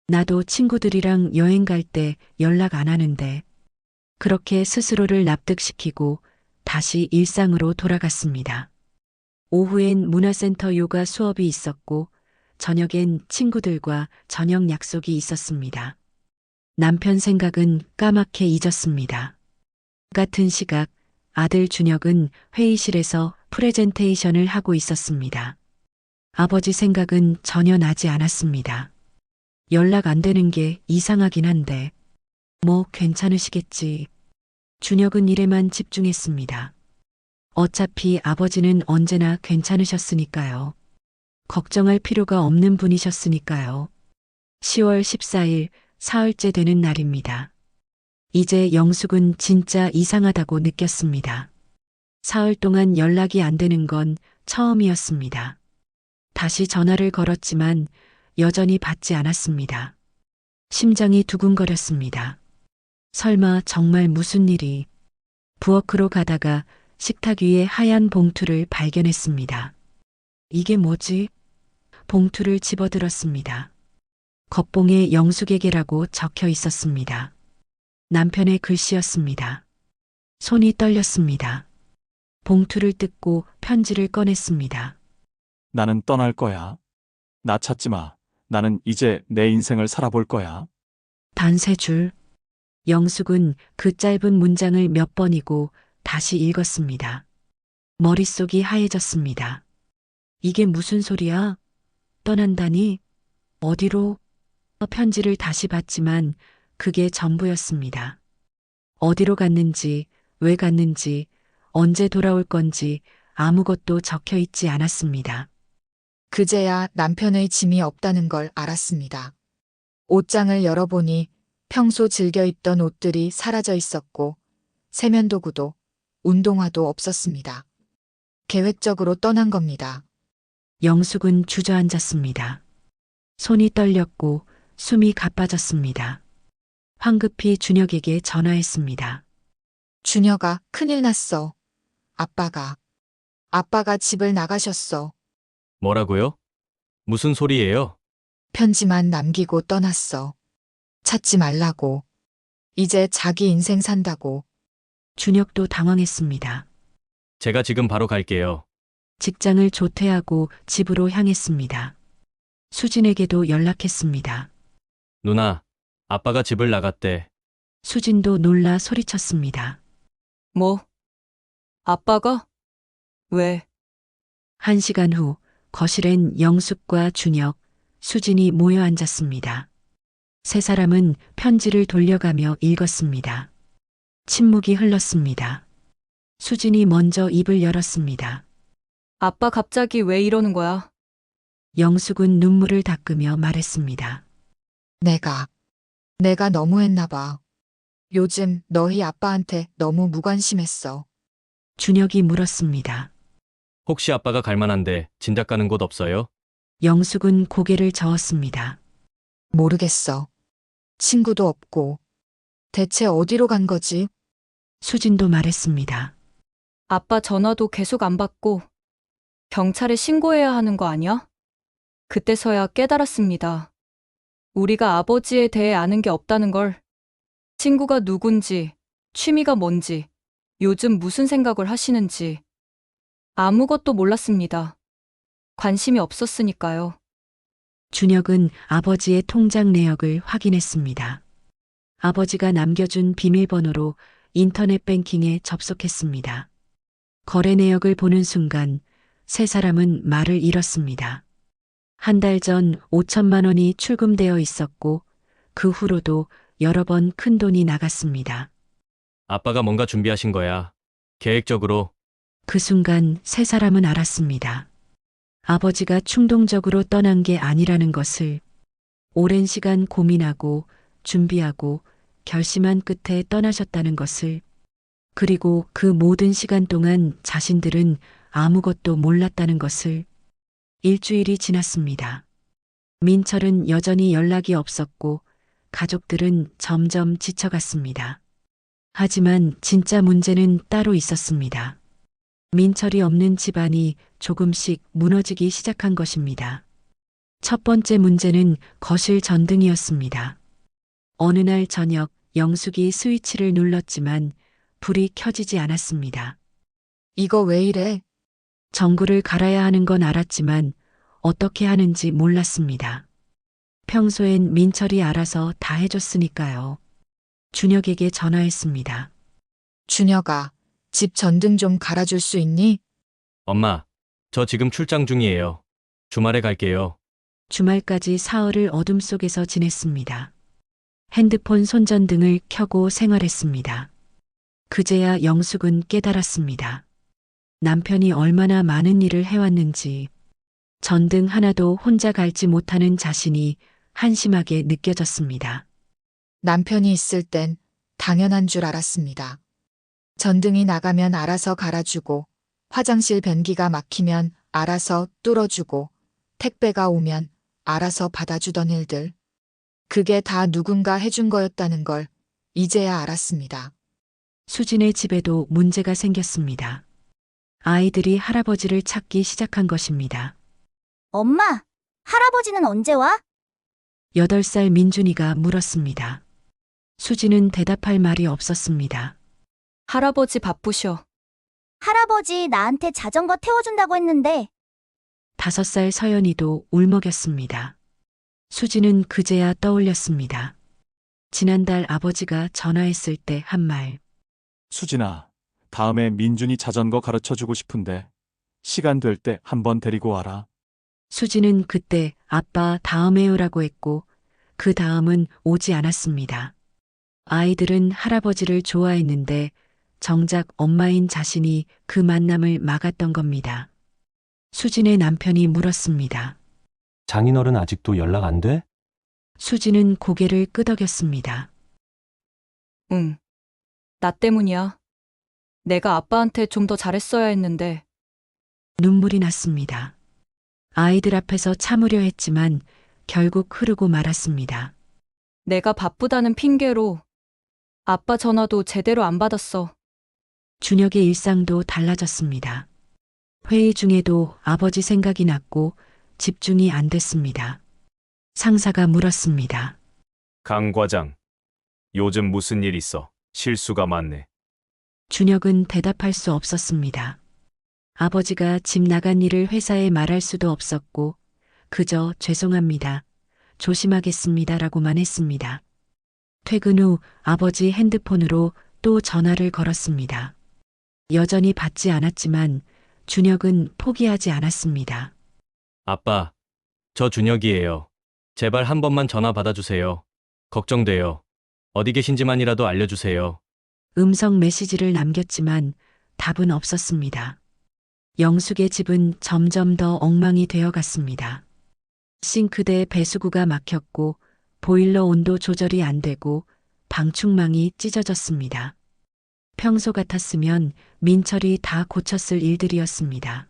나도 친구들이랑 여행 갈 때 연락 안 하는데. 그렇게 스스로를 납득시키고 다시 일상으로 돌아갔습니다. 오후엔 문화센터 요가 수업이 있었고 저녁엔 친구들과 저녁 약속이 있었습니다. 남편 생각은 까맣게 잊었습니다. 같은 시각 아들 준혁은 회의실에서 프레젠테이션을 하고 있었습니다. 아버지 생각은 전혀 나지 않았습니다. 연락 안 되는 게 이상하긴 한데 뭐 괜찮으시겠지. 준혁은 일에만 집중했습니다. 어차피 아버지는 언제나 괜찮으셨으니까요. 걱정할 필요가 없는 분이셨으니까요. 10월 14일 사흘째 되는 날입니다. 이제 영숙은 진짜 이상하다고 느꼈습니다. 사흘 동안 연락이 안 되는 건 처음이었습니다. 다시 전화를 걸었지만 여전히 받지 않았습니다. 심장이 두근거렸습니다. 설마 정말 무슨 일이. 부엌으로 가다가 식탁 위에 하얀 봉투를 발견했습니다. 이게 뭐지? 봉투를 집어들었습니다. 겉봉에 영숙에게라고 적혀 있었습니다. 남편의 글씨였습니다. 손이 떨렸습니다. 봉투를 뜯고 편지를 꺼냈습니다. 나는 떠날 거야. 나 찾지 마. 나는 이제 내 인생을 살아볼 거야. 단 3줄. 영숙은 그 짧은 문장을 몇 번이고 다시 읽었습니다. 머릿속이 하얘졌습니다. 이게 무슨 소리야? 떠난다니? 어디로? 편지를 다시 봤지만 그게 전부였습니다. 어디로 갔는지, 왜 갔는지, 언제 돌아올 건지 아무것도 적혀 있지 않았습니다. 그제야 남편의 짐이 없다는 걸 알았습니다. 옷장을 열어보니 평소 즐겨 입던 옷들이 사라져 있었고 세면도구도 운동화도 없었습니다. 계획적으로 떠난 겁니다. 영숙은 주저앉았습니다. 손이 떨렸고 숨이 가빠졌습니다. 황급히 준혁에게 전화했습니다. 준혁아, 큰일 났어. 아빠가 집을 나가셨어. 뭐라고요? 무슨 소리예요? 편지만 남기고 떠났어. 찾지 말라고. 이제 자기 인생 산다고. 준혁도 당황했습니다. 제가 지금 바로 갈게요. 직장을 조퇴하고 집으로 향했습니다. 수진에게도 연락했습니다. 누나, 아빠가 집을 나갔대. 수진도 놀라 소리쳤습니다. 뭐? 아빠가? 왜? 1시간 후 거실엔 영숙과 준혁, 수진이 모여 앉았습니다. 세 사람은 편지를 돌려가며 읽었습니다. 침묵이 흘렀습니다. 수진이 먼저 입을 열었습니다. 아빠 갑자기 왜 이러는 거야? 영숙은 눈물을 닦으며 말했습니다. 내가 너무했나 봐. 요즘 너희 아빠한테 너무 무관심했어. 준혁이 물었습니다. 혹시 아빠가 갈 만한데 진작 가는 곳 없어요? 영숙은 고개를 저었습니다. 모르겠어. 친구도 없고. 대체 어디로 간 거지? 수진도 말했습니다. 아빠 전화도 계속 안 받고 경찰에 신고해야 하는 거 아니야? 그때서야 깨달았습니다. 우리가 아버지에 대해 아는 게 없다는 걸. 친구가 누군지, 취미가 뭔지, 요즘 무슨 생각을 하시는지 아무것도 몰랐습니다. 관심이 없었으니까요. 준혁은 아버지의 통장 내역을 확인했습니다. 아버지가 남겨준 비밀번호로 인터넷 뱅킹에 접속했습니다. 거래 내역을 보는 순간 세 사람은 말을 잃었습니다. 한 달 전 5천만 원이 출금되어 있었고 그 후로도 여러 번 큰 돈이 나갔습니다. 아빠가 뭔가 준비하신 거야. 계획적으로. 그 순간 세 사람은 알았습니다. 아버지가 충동적으로 떠난 게 아니라는 것을. 오랜 시간 고민하고 준비하고 결심한 끝에 떠나셨다는 것을. 그리고 그 모든 시간 동안 자신들은 아무것도 몰랐다는 것을. 일주일이 지났습니다. 민철은 여전히 연락이 없었고 가족들은 점점 지쳐갔습니다. 하지만 진짜 문제는 따로 있었습니다. 민철이 없는 집안이 조금씩 무너지기 시작한 것입니다. 첫 번째 문제는 거실 전등이었습니다. 어느 날 저녁 영숙이 스위치를 눌렀지만 불이 켜지지 않았습니다. 이거 왜 이래? 전구를 갈아야 하는 건 알았지만 어떻게 하는지 몰랐습니다. 평소엔 민철이 알아서 다 해줬으니까요. 준혁에게 전화했습니다. 준혁아, 집 전등 좀 갈아줄 수 있니? 엄마, 저 지금 출장 중이에요. 주말에 갈게요. 주말까지 사흘을 어둠 속에서 지냈습니다. 핸드폰 손전등을 켜고 생활했습니다. 그제야 영숙은 깨달았습니다. 남편이 얼마나 많은 일을 해왔는지, 전등 하나도 혼자 갈지 못하는 자신이 한심하게 느껴졌습니다. 남편이 있을 땐 당연한 줄 알았습니다. 전등이 나가면 알아서 갈아주고, 화장실 변기가 막히면 알아서 뚫어주고, 택배가 오면 알아서 받아주던 일들. 그게 다 누군가 해준 거였다는 걸 이제야 알았습니다. 수진의 집에도 문제가 생겼습니다. 아이들이 할아버지를 찾기 시작한 것입니다. 엄마, 할아버지는 언제 와? 8살 민준이가 물었습니다. 수진은 대답할 말이 없었습니다. 할아버지 바쁘셔. 할아버지 나한테 자전거 태워준다고 했는데. 5살 서연이도 울먹였습니다. 수진은 그제야 떠올렸습니다. 지난달 아버지가 전화했을 때 한 말. 수진아, 다음에 민준이 자전거 가르쳐주고 싶은데 시간 될 때 한번 데리고 와라. 수진은 그때 아빠 다음에요라고 했고 그 다음은 오지 않았습니다. 아이들은 할아버지를 좋아했는데 정작 엄마인 자신이 그 만남을 막았던 겁니다. 수진의 남편이 물었습니다. 장인어른 아직도 연락 안 돼? 수진은 고개를 끄덕였습니다. 응. 나 때문이야. 내가 아빠한테 좀 더 잘했어야 했는데. 눈물이 났습니다. 아이들 앞에서 참으려 했지만 결국 흐르고 말았습니다. 내가 바쁘다는 핑계로 아빠 전화도 제대로 안 받았어. 준혁의 일상도 달라졌습니다. 회의 중에도 아버지 생각이 났고 집중이 안 됐습니다. 상사가 물었습니다. 강 과장, 요즘 무슨 일 있어? 실수가 많네. 준혁은 대답할 수 없었습니다. 아버지가 집 나간 일을 회사에 말할 수도 없었고 그저 죄송합니다. 조심하겠습니다라고만 했습니다. 퇴근 후 아버지 핸드폰으로 또 전화를 걸었습니다. 여전히 받지 않았지만 준혁은 포기하지 않았습니다. 아빠, 저 준혁이에요. 제발 한 번만 전화 받아주세요. 걱정돼요. 어디 계신지만이라도 알려주세요. 음성 메시지를 남겼지만 답은 없었습니다. 영숙의 집은 점점 더 엉망이 되어 갔습니다. 싱크대 배수구가 막혔고 보일러 온도 조절이 안 되고 방충망이 찢어졌습니다. 평소 같았으면 민철이 다 고쳤을 일들이었습니다.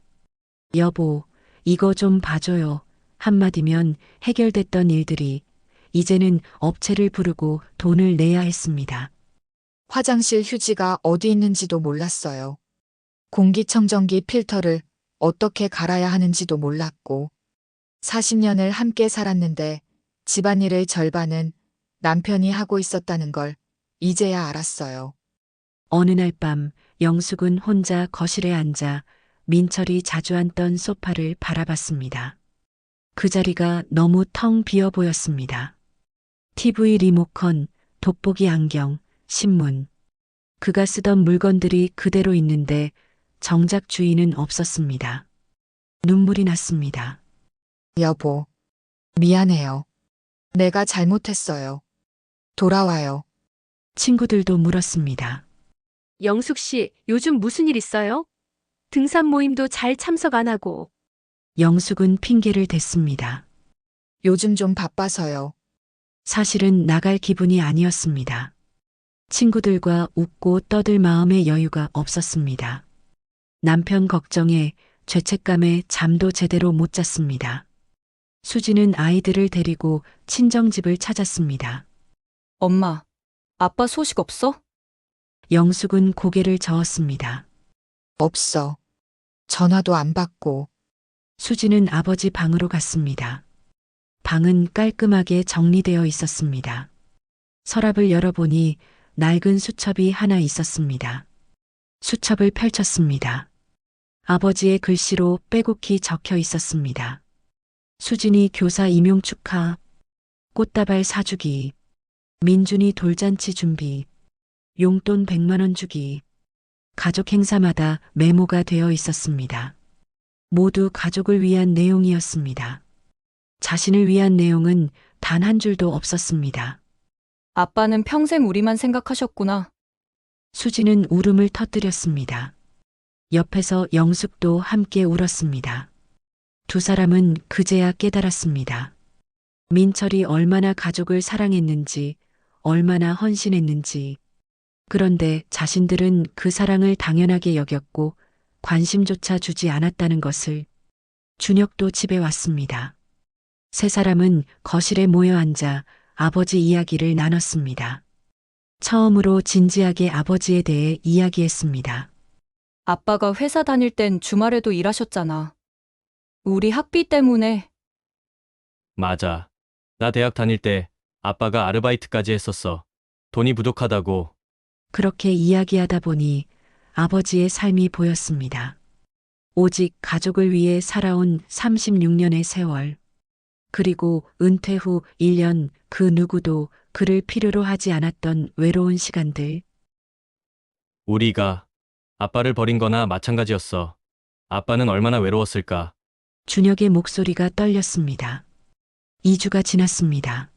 여보, 이거 좀 봐줘요. 한마디면 해결됐던 일들이 이제는 업체를 부르고 돈을 내야 했습니다. 화장실 휴지가 어디 있는지도 몰랐어요. 공기청정기 필터를 어떻게 갈아야 하는지도 몰랐고 40년을 함께 살았는데 집안일의 절반은 남편이 하고 있었다는 걸 이제야 알았어요. 어느 날 밤 영숙은 혼자 거실에 앉아 민철이 자주 앉던 소파를 바라봤습니다. 그 자리가 너무 텅 비어 보였습니다. TV 리모컨, 돋보기 안경, 신문. 그가 쓰던 물건들이 그대로 있는데 정작 주인은 없었습니다. 눈물이 났습니다. 여보, 미안해요. 내가 잘못했어요. 돌아와요. 친구들도 물었습니다. 영숙 씨, 요즘 무슨 일 있어요? 등산 모임도 잘 참석 안 하고. 영숙은 핑계를 댔습니다. 요즘 좀 바빠서요. 사실은 나갈 기분이 아니었습니다. 친구들과 웃고 떠들 마음의 여유가 없었습니다. 남편 걱정에 죄책감에 잠도 제대로 못 잤습니다. 수지는 아이들을 데리고 친정집을 찾았습니다. 엄마, 아빠 소식 없어? 영숙은 고개를 저었습니다. 없어. 전화도 안 받고. 수지는 아버지 방으로 갔습니다. 방은 깔끔하게 정리되어 있었습니다. 서랍을 열어보니 낡은 수첩이 하나 있었습니다. 수첩을 펼쳤습니다. 아버지의 글씨로 빼곡히 적혀 있었습니다. 수진이 교사 임용 축하, 꽃다발 사주기, 민준이 돌잔치 준비, 용돈 100만 원 주기. 가족 행사마다 메모가 되어 있었습니다. 모두 가족을 위한 내용이었습니다. 자신을 위한 내용은 단 한 줄도 없었습니다. 아빠는 평생 우리만 생각하셨구나. 수지는 울음을 터뜨렸습니다. 옆에서 영숙도 함께 울었습니다. 두 사람은 그제야 깨달았습니다. 민철이 얼마나 가족을 사랑했는지, 얼마나 헌신했는지. 그런데 자신들은 그 사랑을 당연하게 여겼고 관심조차 주지 않았다는 것을. 준혁도 집에 왔습니다. 세 사람은 거실에 모여 앉아 아버지 이야기를 나눴습니다. 처음으로 진지하게 아버지에 대해 이야기했습니다. 아빠가 회사 다닐 땐 주말에도 일하셨잖아. 우리 학비 때문에. 맞아. 나 대학 다닐 때 아빠가 아르바이트까지 했었어. 돈이 부족하다고. 그렇게 이야기하다 보니 아버지의 삶이 보였습니다. 오직 가족을 위해 살아온 36년의 세월. 그리고 은퇴 후 1년 그 누구도 그를 필요로 하지 않았던 외로운 시간들. 우리가 아빠를 버린 거나 마찬가지였어. 아빠는 얼마나 외로웠을까. 준혁의 목소리가 떨렸습니다. 2주가 지났습니다.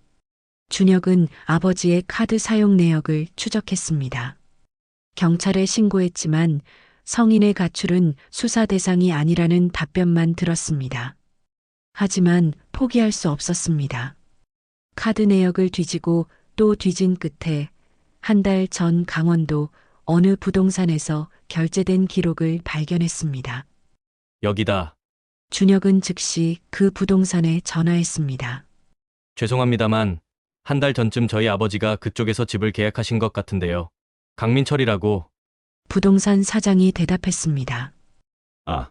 준혁은 아버지의 카드 사용 내역을 추적했습니다. 경찰에 신고했지만 성인의 가출은 수사 대상이 아니라는 답변만 들었습니다. 하지만 포기할 수 없었습니다. 카드 내역을 뒤지고 또 뒤진 끝에 한 달 전 강원도 어느 부동산에서 결제된 기록을 발견했습니다. 여기다. 준혁은 즉시 그 부동산에 전화했습니다. 죄송합니다만 한 달 전쯤 저희 아버지가 그쪽에서 집을 계약하신 것 같은데요. 강민철이라고. 부동산 사장이 대답했습니다. 아,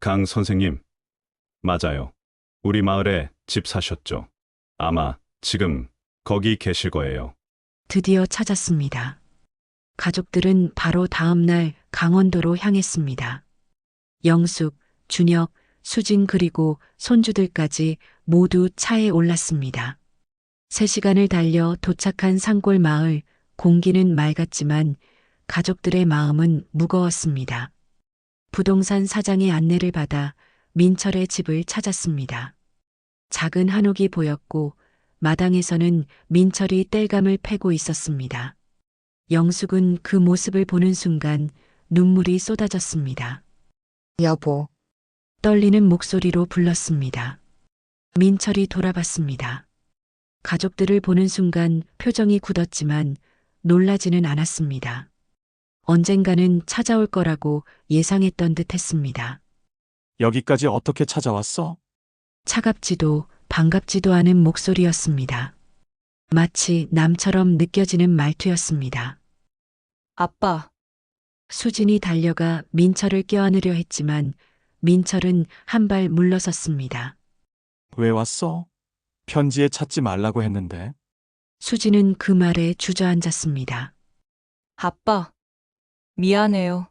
강 선생님. 맞아요. 우리 마을에 집 사셨죠? 아마 지금 거기 계실 거예요. 드디어 찾았습니다. 가족들은 바로 다음 날 강원도로 향했습니다. 영숙, 준혁, 수진 그리고 손주들까지 모두 차에 올랐습니다. 3시간을 달려 도착한 산골 마을, 공기는 맑았지만 가족들의 마음은 무거웠습니다. 부동산 사장의 안내를 받아 민철의 집을 찾았습니다. 작은 한옥이 보였고 마당에서는 민철이 땔감을 패고 있었습니다. 영숙은 그 모습을 보는 순간 눈물이 쏟아졌습니다. 여보, 떨리는 목소리로 불렀습니다. 민철이 돌아봤습니다. 가족들을 보는 순간 표정이 굳었지만 놀라지는 않았습니다. 언젠가는 찾아올 거라고 예상했던 듯 했습니다. 여기까지 어떻게 찾아왔어? 차갑지도 반갑지도 않은 목소리였습니다. 마치 남처럼 느껴지는 말투였습니다. 아빠, 수진이 달려가 민철을 껴안으려 했지만 민철은 한 발 물러섰습니다. 왜 왔어? 편지에 찾지 말라고 했는데. 수진은 그 말에 주저앉았습니다. 아빠. 미안해요.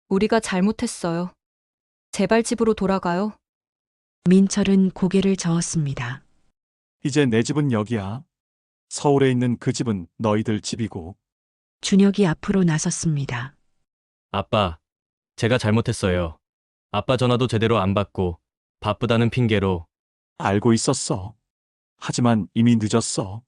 우리가 잘못했어요. 제발 집으로 돌아가요. 민철은 고개를 저었습니다. 이제 내 집은 여기야. 서울에 있는 그 집은 너희들 집이고. 준혁이 앞으로 나섰습니다. 아빠, 제가 잘못했어요. 아빠 전화도 제대로 안 받고 바쁘다는 핑계로. 알고 있었어. 하지만 이미 늦었어.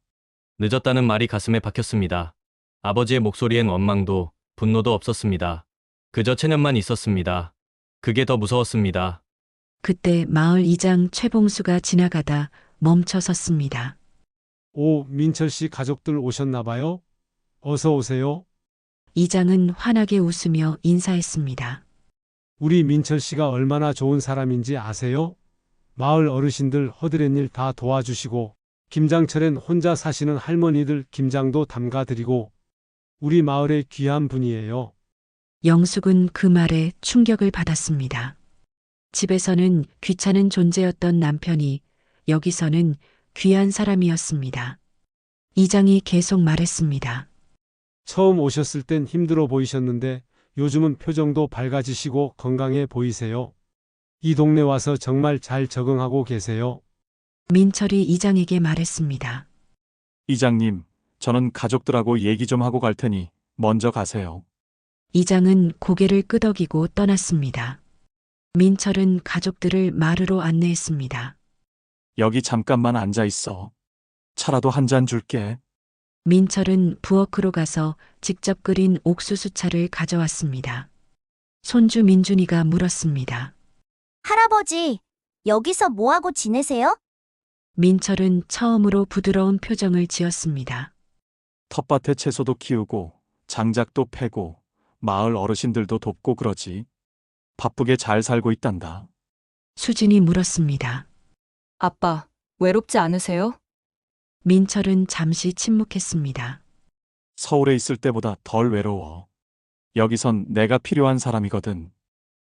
늦었다는 말이 가슴에 박혔습니다. 아버지의 목소리엔 원망도 분노도 없었습니다. 그저 체념만 있었습니다. 그게 더 무서웠습니다. 그때 마을 이장 최봉수가 지나가다 멈춰 섰습니다. 오, 민철 씨 가족들 오셨나 봐요? 어서 오세요. 이장은 환하게 웃으며 인사했습니다. 우리 민철 씨가 얼마나 좋은 사람인지 아세요? 마을 어르신들 허드렛 일 다 도와주시고 김장철엔 혼자 사시는 할머니들 김장도 담가드리고 우리 마을의 귀한 분이에요. 영숙은 그 말에 충격을 받았습니다. 집에서는 귀찮은 존재였던 남편이 여기서는 귀한 사람이었습니다. 이장이 계속 말했습니다. 처음 오셨을 땐 힘들어 보이셨는데 요즘은 표정도 밝아지시고 건강해 보이세요. 이 동네 와서 정말 잘 적응하고 계세요. 민철이 이장에게 말했습니다. 이장님, 저는 가족들하고 얘기 좀 하고 갈 테니 먼저 가세요. 이장은 고개를 끄덕이고 떠났습니다. 민철은 가족들을 마루로 안내했습니다. 여기 잠깐만 앉아 있어. 차라도 한 잔 줄게. 민철은 부엌으로 가서 직접 끓인 옥수수차를 가져왔습니다. 손주 민준이가 물었습니다. 할아버지, 여기서 뭐하고 지내세요? 민철은 처음으로 부드러운 표정을 지었습니다. 텃밭에 채소도 키우고 장작도 패고 마을 어르신들도 돕고 그러지. 바쁘게 잘 살고 있단다. 수진이 물었습니다. 아빠, 외롭지 않으세요? 민철은 잠시 침묵했습니다. 서울에 있을 때보다 덜 외로워. 여기선 내가 필요한 사람이거든.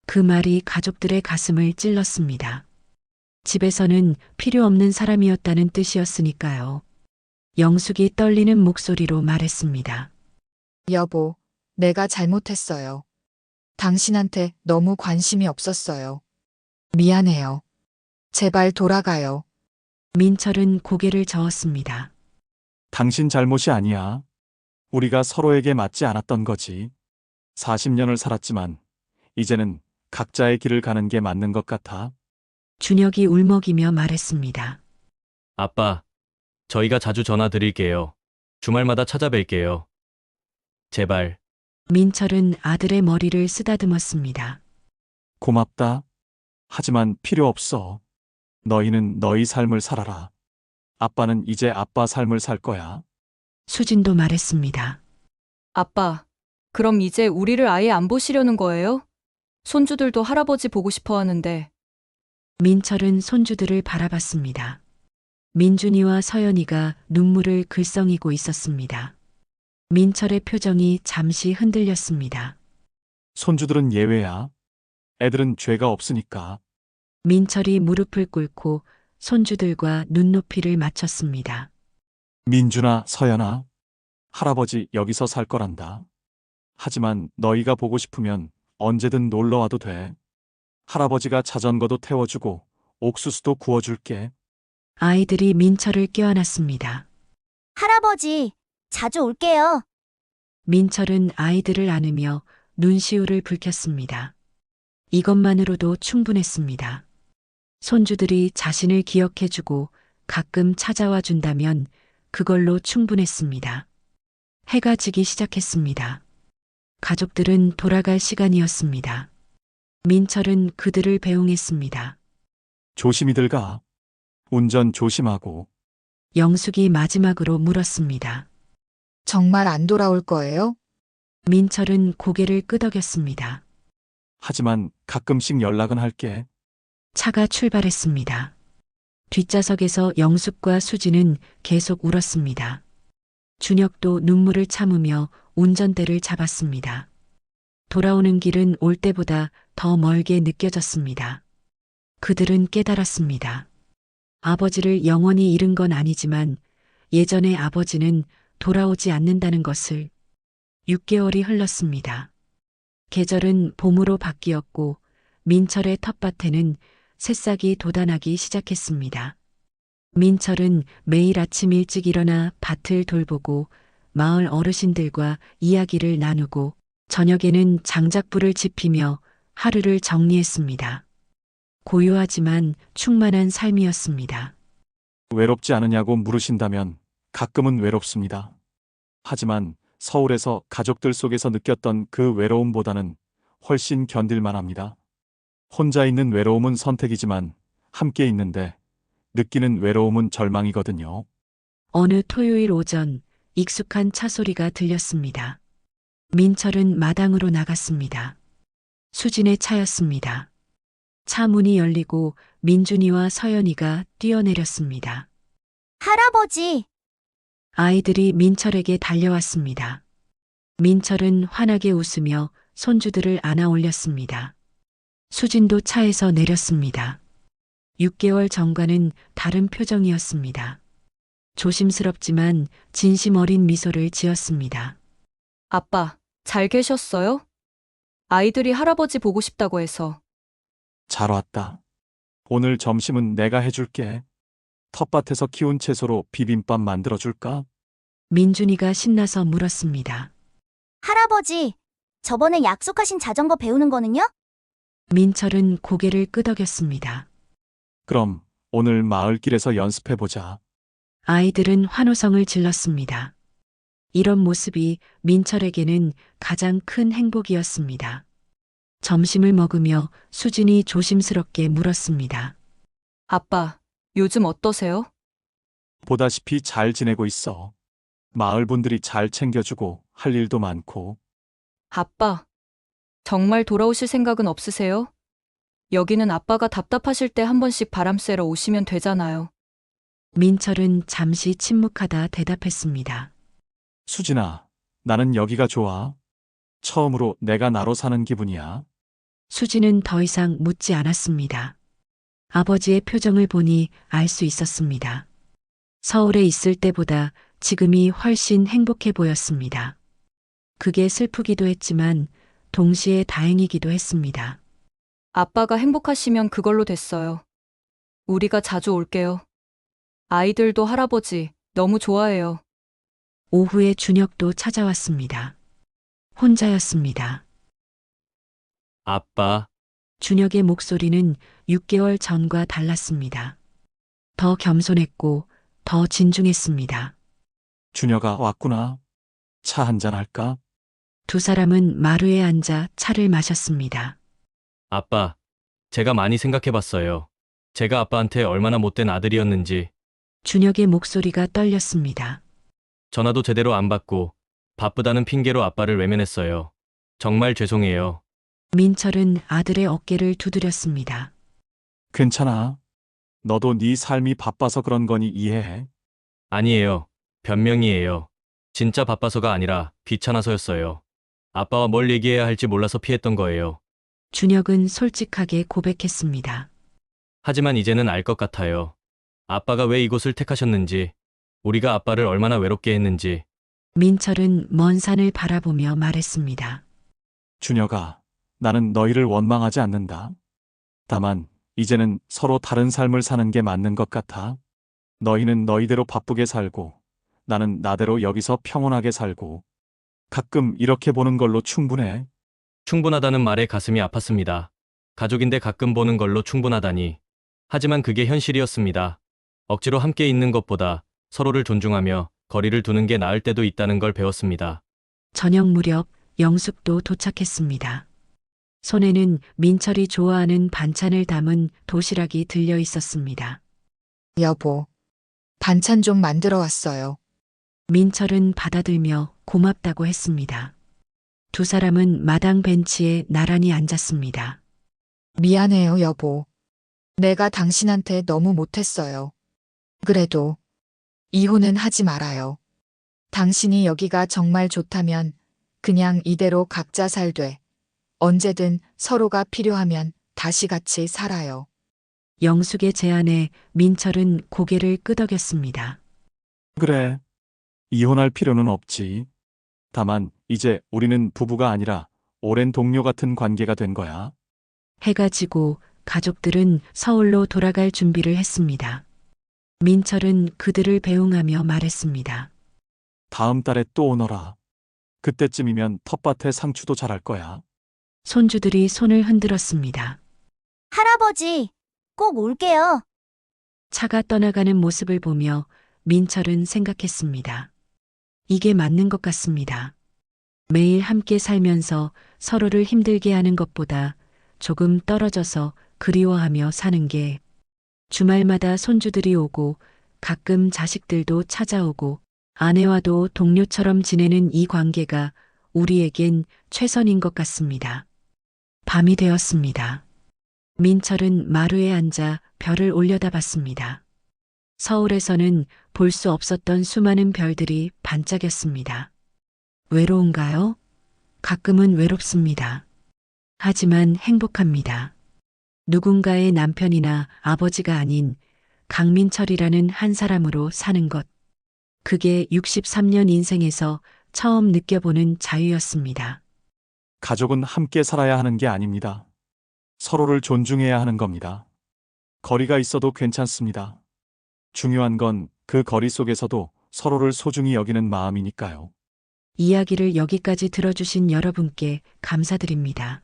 그 말이 가족들의 가슴을 찔렀습니다. 집에서는 필요 없는 사람이었다는 뜻이었으니까요. 영숙이 떨리는 목소리로 말했습니다. 여보, 내가 잘못했어요. 당신한테 너무 관심이 없었어요. 미안해요. 제발 돌아가요. 민철은 고개를 저었습니다. 당신 잘못이 아니야. 우리가 서로에게 맞지 않았던 거지. 40년을 살았지만 이제는 각자의 길을 가는 게 맞는 것 같아. 준혁이 울먹이며 말했습니다. 아빠, 저희가 자주 전화 드릴게요. 주말마다 찾아뵐게요. 제발. 민철은 아들의 머리를 쓰다듬었습니다. 고맙다. 하지만 필요 없어. 너희는 너희 삶을 살아라. 아빠는 이제 아빠 삶을 살 거야. 수진도 말했습니다. 아빠, 그럼 이제 우리를 아예 안 보시려는 거예요? 손주들도 할아버지 보고 싶어 하는데. 민철은 손주들을 바라봤습니다. 민준이와 서연이가 눈물을 글썽이고 있었습니다. 민철의 표정이 잠시 흔들렸습니다. 손주들은 예외야. 애들은 죄가 없으니까. 민철이 무릎을 꿇고 손주들과 눈높이를 맞췄습니다. 민준아, 서연아. 할아버지 여기서 살 거란다. 하지만 너희가 보고 싶으면 언제든 놀러 와도 돼. 할아버지가 자전거도 태워주고 옥수수도 구워줄게. 아이들이 민철을 껴안았습니다. 할아버지, 자주 올게요. 민철은 아이들을 안으며 눈시울을 붉혔습니다. 이것만으로도 충분했습니다. 손주들이 자신을 기억해주고 가끔 찾아와 준다면 그걸로 충분했습니다. 해가 지기 시작했습니다. 가족들은 돌아갈 시간이었습니다. 민철은 그들을 배웅했습니다. 조심히들 가. 운전 조심하고. 영숙이 마지막으로 물었습니다. 정말 안 돌아올 거예요? 민철은 고개를 끄덕였습니다. 하지만 가끔씩 연락은 할게. 차가 출발했습니다. 뒷좌석에서 영숙과 수지는 계속 울었습니다. 준혁도 눈물을 참으며 운전대를 잡았습니다. 돌아오는 길은 올 때보다 더 멀게 느껴졌습니다. 그들은 깨달았습니다. 아버지를 영원히 잃은 건 아니지만 예전의 아버지는 돌아오지 않는다는 것을. 6개월이 흘렀습니다. 계절은 봄으로 바뀌었고 민철의 텃밭에는 새싹이 돋아나기 시작했습니다. 민철은 매일 아침 일찍 일어나 밭을 돌보고 마을 어르신들과 이야기를 나누고 저녁에는 장작불을 지피며 하루를 정리했습니다. 고요하지만 충만한 삶이었습니다. 외롭지 않으냐고 물으신다면 가끔은 외롭습니다. 하지만 서울에서 가족들 속에서 느꼈던 그 외로움보다는 훨씬 견딜만 합니다. 혼자 있는 외로움은 선택이지만 함께 있는데 느끼는 외로움은 절망이거든요. 어느 토요일 오전 익숙한 차 소리가 들렸습니다. 민철은 마당으로 나갔습니다. 수진의 차였습니다. 차 문이 열리고 민준이와 서연이가 뛰어내렸습니다. 할아버지, 아이들이 민철에게 달려왔습니다. 민철은 환하게 웃으며 손주들을 안아 올렸습니다. 수진도 차에서 내렸습니다. 6개월 전과는 다른 표정이었습니다. 조심스럽지만 진심 어린 미소를 지었습니다. 아빠, 잘 계셨어요? 아이들이 할아버지 보고 싶다고 해서. 잘 왔다. 오늘 점심은 내가 해줄게. 텃밭에서 키운 채소로 비빔밥 만들어줄까? 민준이가 신나서 물었습니다. 할아버지, 저번에 약속하신 자전거 배우는 거는요? 민철은 고개를 끄덕였습니다. 그럼 오늘 마을길에서 연습해보자. 아이들은 환호성을 질렀습니다. 이런 모습이 민철에게는 가장 큰 행복이었습니다. 점심을 먹으며 수진이 조심스럽게 물었습니다. 아빠, 요즘 어떠세요? 보다시피 잘 지내고 있어. 마을 분들이 잘 챙겨주고 할 일도 많고. 아빠, 정말 돌아오실 생각은 없으세요? 여기는 아빠가 답답하실 때 한 번씩 바람 쐬러 오시면 되잖아요. 민철은 잠시 침묵하다 대답했습니다. 수진아, 나는 여기가 좋아. 처음으로 내가 나로 사는 기분이야. 수진은 더 이상 묻지 않았습니다. 아버지의 표정을 보니 알 수 있었습니다. 서울에 있을 때보다 지금이 훨씬 행복해 보였습니다. 그게 슬프기도 했지만 동시에 다행이기도 했습니다. 아빠가 행복하시면 그걸로 됐어요. 우리가 자주 올게요. 아이들도 할아버지 너무 좋아해요. 오후에 준혁도 찾아왔습니다. 혼자였습니다. 아빠, 준혁의 목소리는 6개월 전과 달랐습니다. 더 겸손했고 더 진중했습니다. 준혁아 왔구나. 차 한잔 할까? 두 사람은 마루에 앉아 차를 마셨습니다. 아빠, 제가 많이 생각해봤어요. 제가 아빠한테 얼마나 못된 아들이었는지. 준혁의 목소리가 떨렸습니다. 전화도 제대로 안 받고 바쁘다는 핑계로 아빠를 외면했어요. 정말 죄송해요. 민철은 아들의 어깨를 두드렸습니다. 괜찮아. 너도 네 삶이 바빠서 그런 거니 이해해. 아니에요. 변명이에요. 진짜 바빠서가 아니라 귀찮아서였어요. 아빠와 뭘 얘기해야 할지 몰라서 피했던 거예요. 준혁은 솔직하게 고백했습니다. 하지만 이제는 알 것 같아요. 아빠가 왜 이곳을 택하셨는지, 우리가 아빠를 얼마나 외롭게 했는지. 민철은 먼 산을 바라보며 말했습니다. 준혁아, 나는 너희를 원망하지 않는다. 다만 이제는 서로 다른 삶을 사는 게 맞는 것 같아. 너희는 너희대로 바쁘게 살고 나는 나대로 여기서 평온하게 살고 가끔 이렇게 보는 걸로 충분해. 충분하다는 말에 가슴이 아팠습니다. 가족인데 가끔 보는 걸로 충분하다니. 하지만 그게 현실이었습니다. 억지로 함께 있는 것보다 서로를 존중하며 거리를 두는 게 나을 때도 있다는 걸 배웠습니다. 저녁 무렵 영숙도 도착했습니다. 손에는 민철이 좋아하는 반찬을 담은 도시락이 들려 있었습니다. 여보, 반찬 좀 만들어 왔어요. 민철은 받아들며 고맙다고 했습니다. 두 사람은 마당 벤치에 나란히 앉았습니다. 미안해요, 여보. 내가 당신한테 너무 못했어요. 그래도 이혼은 하지 말아요. 당신이 여기가 정말 좋다면 그냥 이대로 각자 살되 언제든 서로가 필요하면 다시 같이 살아요. 영숙의 제안에 민철은 고개를 끄덕였습니다. 그래. 이혼할 필요는 없지. 다만 이제 우리는 부부가 아니라 오랜 동료 같은 관계가 된 거야. 해가 지고 가족들은 서울로 돌아갈 준비를 했습니다. 민철은 그들을 배웅하며 말했습니다. 다음 달에 또 오너라. 그때쯤이면 텃밭에 상추도 자랄 거야. 손주들이 손을 흔들었습니다. 할아버지, 꼭 올게요. 차가 떠나가는 모습을 보며 민철은 생각했습니다. 이게 맞는 것 같습니다. 매일 함께 살면서 서로를 힘들게 하는 것보다 조금 떨어져서 그리워하며 사는 게 주말마다 손주들이 오고 가끔 자식들도 찾아오고 아내와도 동료처럼 지내는 이 관계가 우리에겐 최선인 것 같습니다. 밤이 되었습니다. 민철은 마루에 앉아 별을 올려다봤습니다. 서울에서는 볼 수 없었던 수많은 별들이 반짝였습니다. 외로운가요? 가끔은 외롭습니다. 하지만 행복합니다. 누군가의 남편이나 아버지가 아닌 강민철이라는 한 사람으로 사는 것. 그게 63년 인생에서 처음 느껴보는 자유였습니다. 가족은 함께 살아야 하는 게 아닙니다. 서로를 존중해야 하는 겁니다. 거리가 있어도 괜찮습니다. 중요한 건 그 거리 속에서도 서로를 소중히 여기는 마음이니까요. 이야기를 여기까지 들어주신 여러분께 감사드립니다.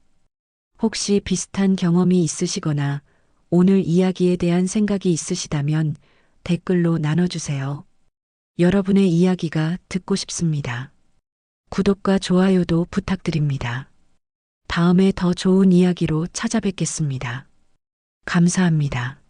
혹시 비슷한 경험이 있으시거나 오늘 이야기에 대한 생각이 있으시다면 댓글로 나눠주세요. 여러분의 이야기가 듣고 싶습니다. 구독과 좋아요도 부탁드립니다. 다음에 더 좋은 이야기로 찾아뵙겠습니다. 감사합니다.